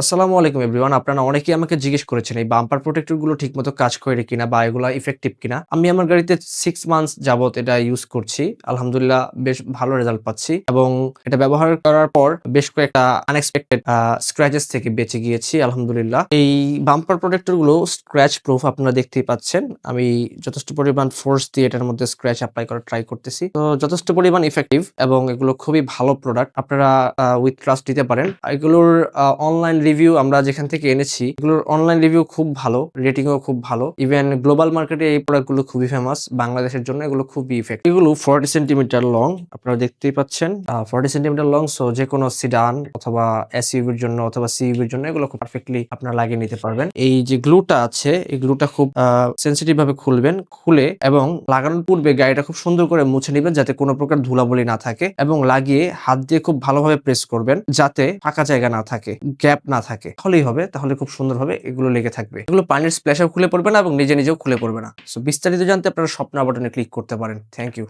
আসসালামু আলাইকুম এভরিওয়ান। আপনারা অনেকেই আমাকে জিজ্ঞেস করেছেন এই বাম্পার প্রোটেক্টর গুলো ঠিকমতো কাজ করে কিনা বা এগুলা ইফেক্টিভ কিনা। আমি আমার গাড়িতে 6 মান্থস যাবত এটা ইউজ করছি। আলহামদুলিল্লাহ বেশ ভালো রেজাল্ট পাচ্ছি এবং এটা ব্যবহার করার পর বেশ কয়েকটা আনএক্সপেক্টেড স্ক্র্যাচেস থেকে বেঁচে গিয়েছি আলহামদুলিল্লাহ। এই বাম্পার প্রোটেক্টর গুলো স্ক্র্যাচ প্রুফ আপনারা দেখতেই পাচ্ছেন। আমি যথেষ্ট পরিমাণ ফোর্স দিয়ে এটার মধ্যে স্ক্র্যাচ এপ্লাই করার ট্রাই করতেছি। তো যথেষ্ট পরিমাণ ইফেক্টিভ এবং এগুলো খুবই ভালো প্রোডাক্ট। আপনারা উইথ ট্রাস্ট দিতে পারেন। এগুলোর অনলাইন রিভিউ আমরা যেখান থেকে এনেছি এগুলোর অনলাইন রিভিউ খুব ভালো, রেটিংও খুব ভালো। ইভেন গ্লোবাল মার্কেটে এই প্রোডাক্টগুলো খুবই ফেমাস। বাংলাদেশের জন্য এগুলো খুবই ইফেক্টিভ। এগুলো 40 সেন্টিমিটার লং, আপনারা দেখতেই পাচ্ছেন। 40 সেন্টিমিটার লং, সো যেকোনো সিডান অথবা এসইউভির জন্য অথবা সিইউভির জন্য এগুলো খুব পারফেক্টলি আপনারা লাগিয়ে নিতে পারবেন। এই যে গ্লুটা আছে, এই গ্লুটা খুব সেনসিটিভ ভাবে খুলবেন, খুলে এবং লাগানোর পূর্বে গাড়িটা খুব সুন্দর করে মুছে নিবেন যাতে কোনো প্রকার ধুলাবালি না থাকে এবং লাগিয়ে হাত দিয়ে খুব ভালোভাবে প্রেস করবেন যাতে ফাঁকা জায়গা না থাকে, গ্যাপ না থাকে। তাহলেই হবে, তাহলে খুব সুন্দরভাবে এগুলো লেগে থাকবে। এগুলো পানির স্প্ল্যাশও খুলে পড়বে না এবং নিজে নিজেও খুলে পড়বে না। সো বিস্তারিত জানতে আপনারা স্বপ্না বাটনে ক্লিক করতে পারেন। Thank you.